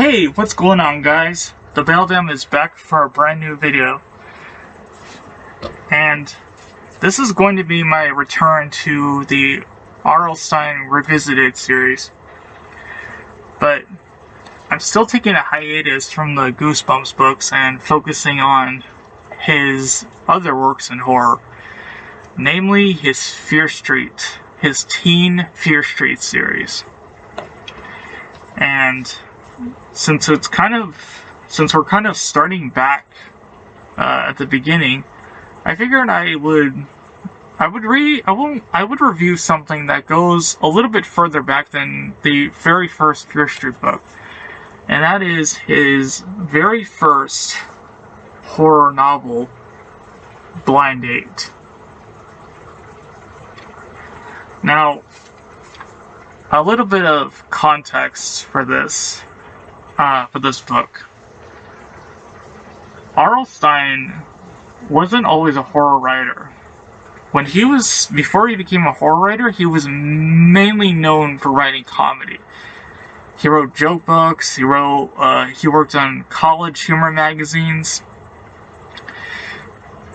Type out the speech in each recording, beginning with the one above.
Hey, what's going on, guys? The Beldam is back for a brand new video. And this is going to be my return to the Stine Revisited series. But I'm still taking a hiatus from the Goosebumps books and focusing on his other works in horror. Namely, his Fear Street, his teen Fear Street series. And since we're kind of starting back at the beginning, I figured I would review something that goes a little bit further back than the very first Fear Street book, and that is his very first horror novel, Blind Date. Now, a little bit of context for this book. R.L. Stine wasn't always a horror writer. Before he became a horror writer, he was mainly known for writing comedy. He wrote joke books, he worked on college humor magazines,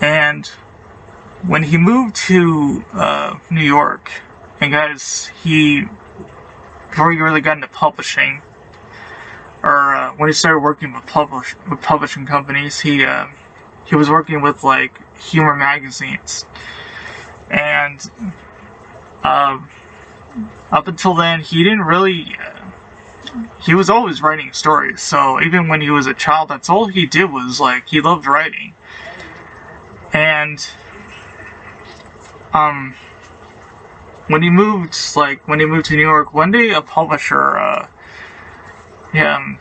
and when he moved to New York, and guys, before he really got into publishing, or when he started working with publishing companies, he was working with like humor magazines, and up until then he didn't really. He was always writing stories, so even when he was a child, that's all he did was he loved writing. And when he moved to New York, one day a publisher,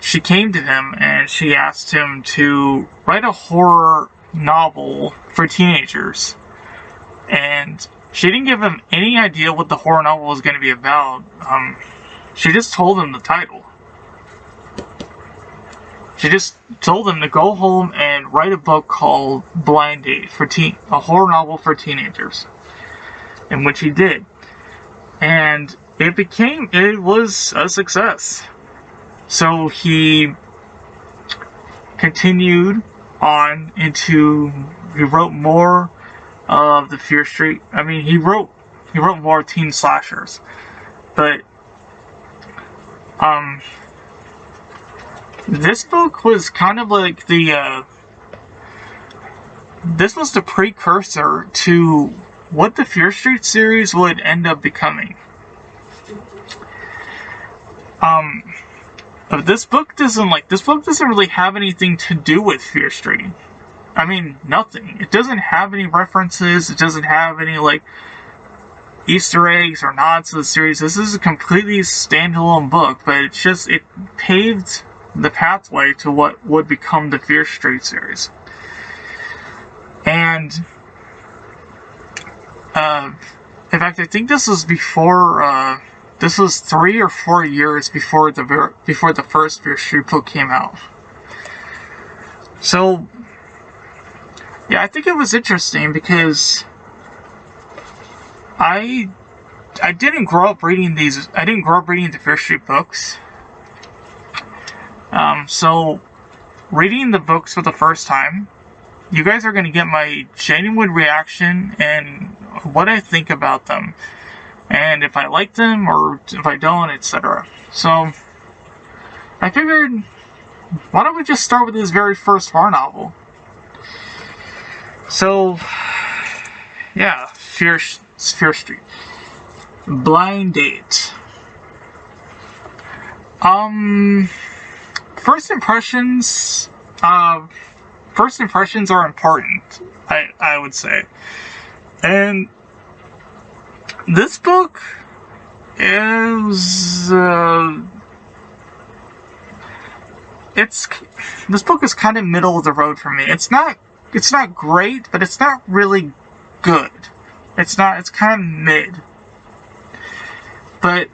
she came to him and she asked him to write a horror novel for teenagers. And she didn't give him any idea what the horror novel was going to be about. She just told him the title. She just told him to go home and write a book called Blind Date a horror novel for teenagers. And which he did. And it was a success. So he continued on he wrote more of the Fear Street. I mean, he wrote more teen slashers. But this book was kind of like this was the precursor to what the Fear Street series would end up becoming. This book doesn't really have anything to do with Fear Street. I mean, nothing. It doesn't have any references. It doesn't have any Easter eggs or nods to the series. This is a completely standalone book, but it paved the pathway to what would become the Fear Street series. And in fact, I think this was before. This was 3 or 4 years before the first Fear Street book came out. So, yeah, I think it was interesting because I didn't grow up reading these. I didn't grow up reading the Fear Street books. So reading the books for the first time, you guys are going to get my genuine reaction and what I think about them, and if I like them or if I don't, etc. So I figured, why don't we just start with his very first horror novel? So, yeah, Fear Street. Blind Date. First impressions are important, I would say. And this book is this book is kind of middle of the road for me. It's not great, but it's not really good. It's kind of mid. But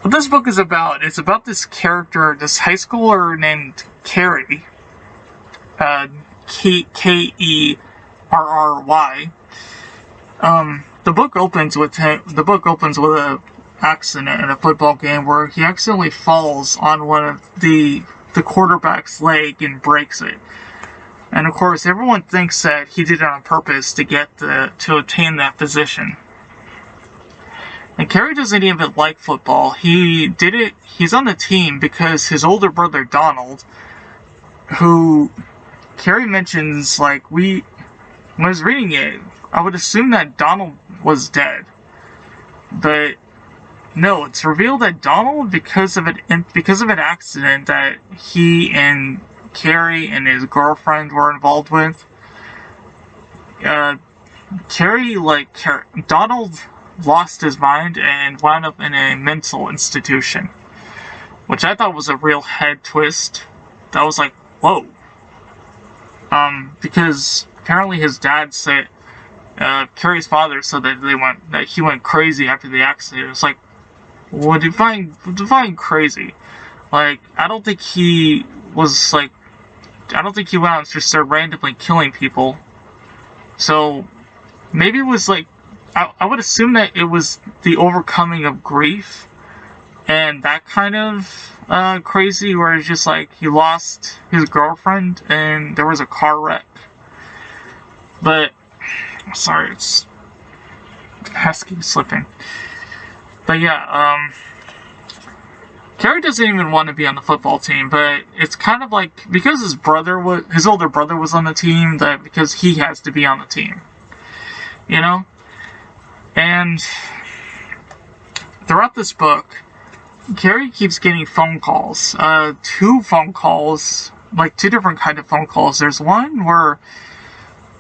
what this book is about, it's about this character, this high schooler named Carrie, Kerry. The book opens with accident in a football game where he accidentally falls on one of the quarterback's leg and breaks it. And of course, everyone thinks that he did it on purpose to obtain that position. And Carrie doesn't even like football. He did it. He's on the team because his older brother Donald, who Carrie mentions, like, when I was reading it, I would assume that Donald was dead. But no, it's revealed that Donald, because of an accident that he and Carrie and his girlfriend were involved with, Donald lost his mind and wound up in a mental institution, which I thought was a real head twist. That was like, whoa. Because apparently his dad said, Carrie's father said that he went crazy after the accident. It was like, well, define crazy. Like, I don't think he went out and just started randomly killing people. So maybe it was like, I would assume that it was the overcoming of grief and that kind of crazy, where it's just like he lost his girlfriend and there was a car wreck. But sorry, it has to keep slipping. But yeah, Carrie doesn't even want to be on the football team, but it's kind of like, because his older brother was on the team, that because he has to be on the team, you know? And throughout this book, Carrie keeps getting phone calls, two different kind of phone calls. There's one where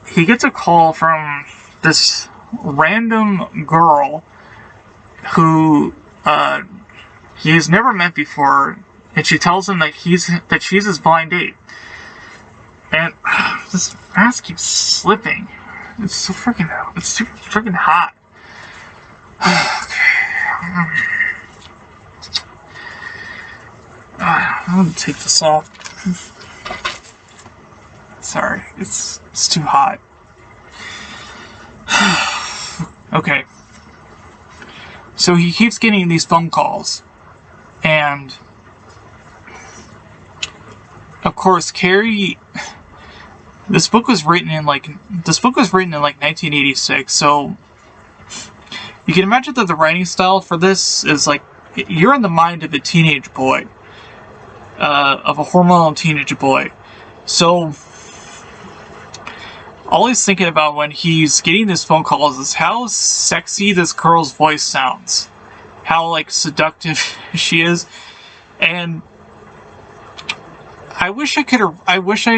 he gets a call from this random girl who he has never met before, and she tells him that she's his blind date. And this mask keeps slipping. It's too freaking hot. I'm gonna take this off. Sorry, it's too hot. Okay. So he keeps getting these phone calls, and of course, Carrie. This book was written in like 1986, so you can imagine that the writing style for this is like, you're in the mind of a teenage boy, of a hormonal teenage boy. So all he's thinking about when he's getting this phone calls is how sexy this girl's voice sounds, how like seductive she is, and I wish I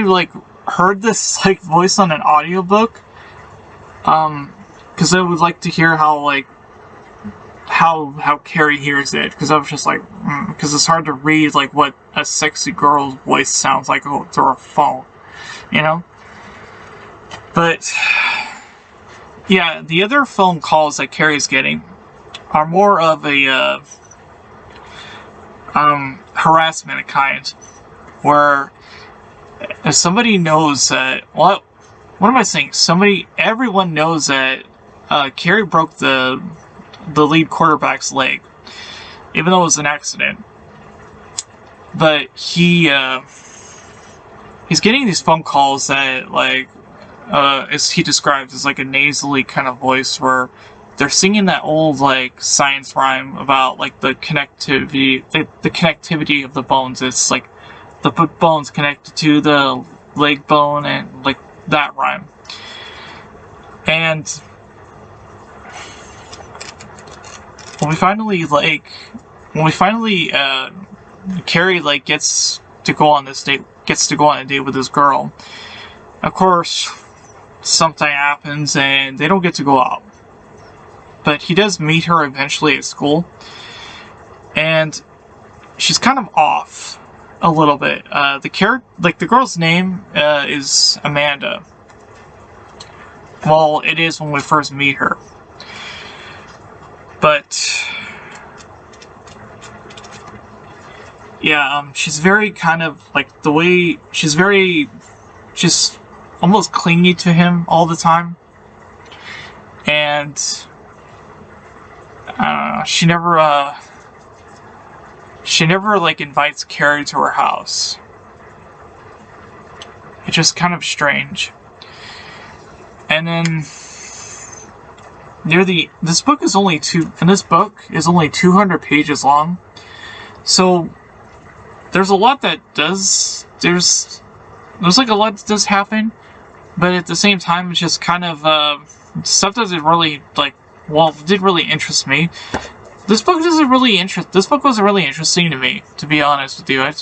like heard this like voice on an audiobook, because I would like to hear how Carrie hears it, because I was just like, because it's hard to read like what a sexy girl's voice sounds like through a phone, you know. But yeah, the other phone calls that Carrie's getting are more of a harassment kind, where if somebody knows that, what am I saying? Everyone knows that Carrie broke the lead quarterback's leg, even though it was an accident. But he's getting these phone calls that, like, as he describes, as like a nasally kind of voice, where they're singing that old like science rhyme about like the connectivity of the bones. It's like the bones connected to the leg bone, and like that rhyme. And when we finally Carrie like gets to go on a date with this girl, of course something happens and they don't get to go out. But he does meet her eventually at school, and she's kind of off a little bit. The girl's name is Amanda. Well, it is when we first meet her. But yeah, she's very kind of like she's very just almost clingy to him all the time. And she never like invites Carrie to her house. It's just kind of strange. And then this book is only 200 pages long. So there's a lot that does there's like a lot that does happen, but at the same time it's just kind of stuff doesn't really didn't really interest me. This book wasn't really interesting to me, to be honest with you. I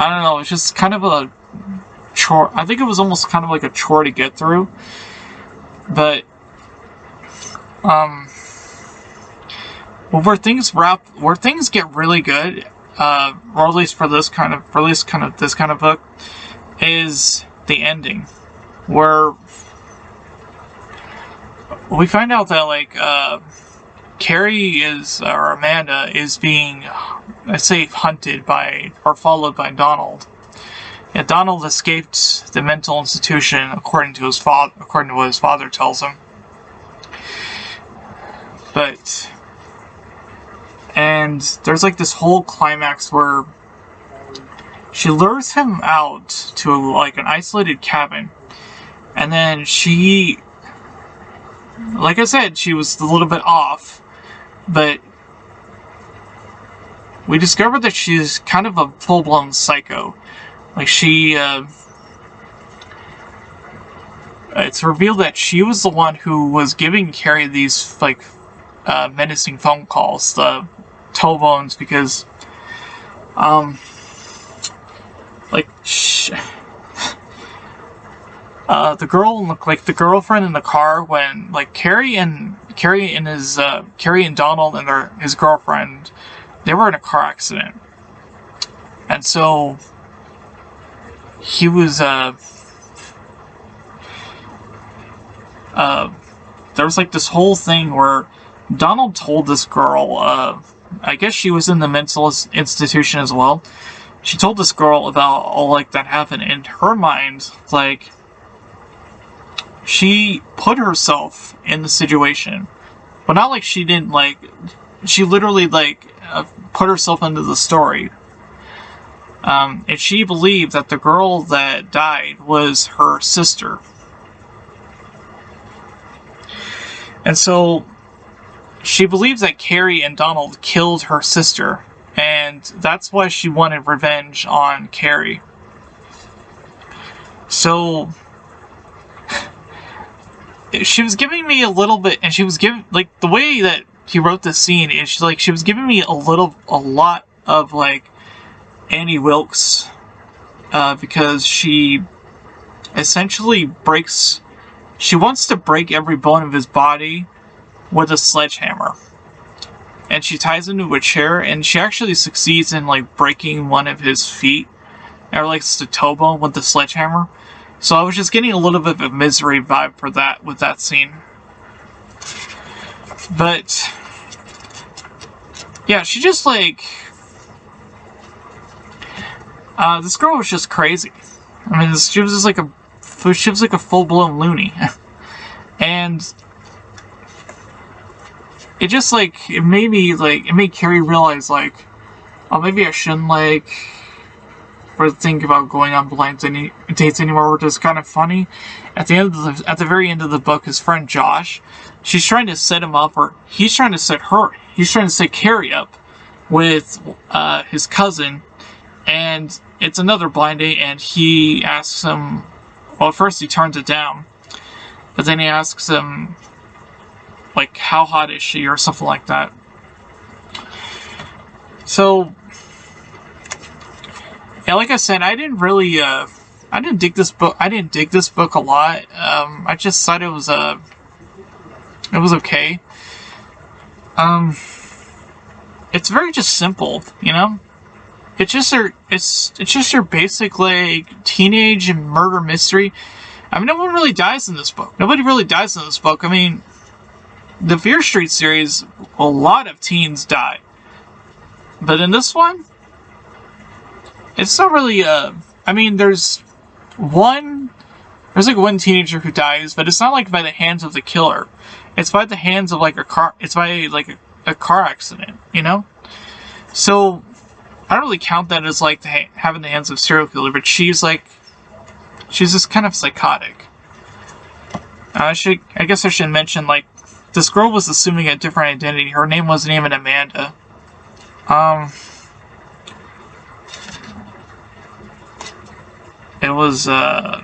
don't know, it's just kind of a chore. I think it was almost kind of like a chore to get through. But where things get really good, or at least for this kind of book, is the ending, where we find out that Carrie or Amanda is being, I say, hunted by or followed by Donald. Yeah, Donald escaped the mental institution according to what his father tells him. And there's like this whole climax where she lures him out to like an isolated cabin, and then she, like I said, she was a little bit off, but we discovered that she's kind of a full-blown psycho. Like it's revealed that she was the one who was giving Carrie these menacing phone calls, the toe bones, because the girlfriend in the car, when Carrie and Donald and his girlfriend, they were in a car accident, and so he was there was this whole thing where Donald told this girl, I guess she was in the mental institution as well. She told this girl about all that happened. In her mind, she put herself in the situation, but not she didn't she literally put herself into the story. And she believed that the girl that died was her sister. And so she believes that Carrie and Donald killed her sister, and that's why she wanted revenge on Carrie. So she was giving me a little bit, and she was giving the way that he wrote this scene is she was giving me a lot of Annie Wilkes, because she essentially she wants to break every bone of his body with a sledgehammer. And she ties him to a chair, and she actually succeeds in breaking one of his feet, or the toe bone, with the sledgehammer. So I was just getting a little bit of a Misery vibe for that with that scene. But yeah, she just this girl was just crazy. I mean, she was just a full-blown loony. And it just it made me it made Carrie realize oh, maybe I shouldn't think about going on blind dates anymore, which is kind of funny. At the very end of the book, his friend Josh, she's trying to set him up, or he's trying to set Carrie up with his cousin, and it's another blind date, and he asks him, well, at first he turns it down, but then he asks him how hot is she, or something like that. So yeah, like I said, I didn't dig this book a lot. I just thought it was okay. It's very just simple, you know? It's just your basic teenage and murder mystery. I mean, no one really dies in this book. Nobody really dies in this book. I mean, the Fear Street series, a lot of teens die. But in this one, it's not really I mean, there's one teenager who dies, but it's not by the hands of the killer. It's by the hands of like a car. It's by like a car accident, you know. So I don't really count that as like having the hands of a serial killer, but she's just kind of psychotic. I guess I should mention, like, this girl was assuming a different identity. Her name wasn't even Amanda. It was I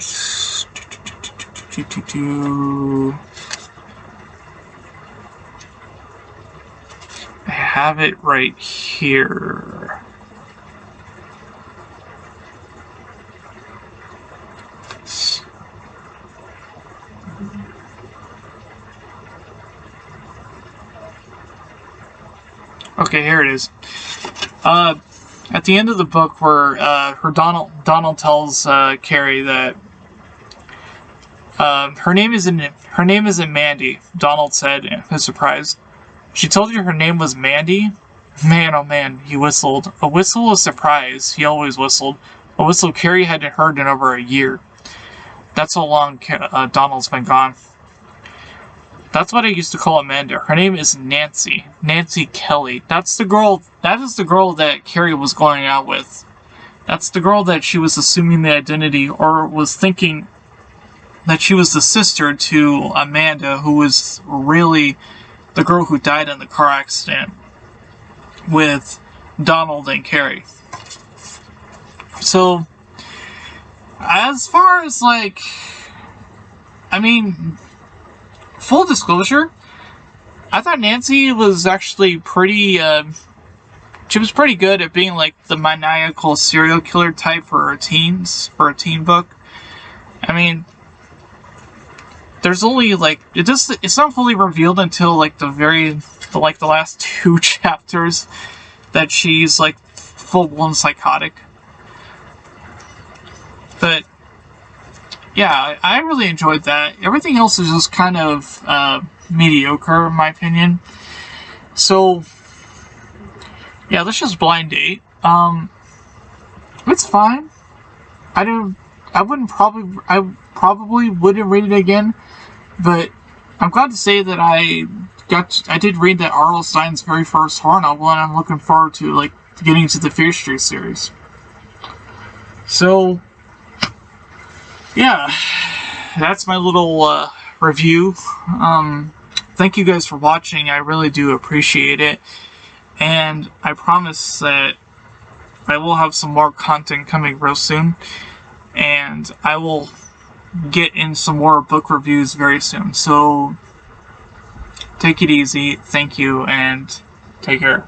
have it right here. Okay, here it is. At the end of the book, where Donald tells Carrie that her name isn't Mandy. Donald said in surprise. She told you her name was Mandy? Man, oh man, he whistled. A whistle of surprise. He always whistled. A whistle Carrie hadn't heard in over a year. That's how long Donald's been gone. That's what I used to call Amanda. Her name is Nancy. Nancy Kelly. That is the girl that Carrie was going out with. That's the girl that she was assuming the identity, or was thinking that she was the sister to Amanda, who was really the girl who died in the car accident with Donald and Carrie. So, as far as like, I mean, full disclosure, I thought Nancy was actually pretty, she was pretty good at being like the maniacal serial killer type for teens, for a teen book. I mean, there's only like, it's not fully revealed until like the last 2 chapters that she's like full-blown psychotic. But yeah, I really enjoyed that. Everything else is just kind of mediocre, in my opinion. So yeah, let's just blind date. It's fine. I probably wouldn't read it again, but I'm glad to say that I did read that R.L. Stine's very first horror novel, and I'm looking forward to like getting to the Fear Street series. So yeah, that's my little review. Thank you guys for watching. I really do appreciate it, and I promise that I will have some more content coming real soon, and I will get in some more book reviews very soon. So take it easy, thank you, and take care.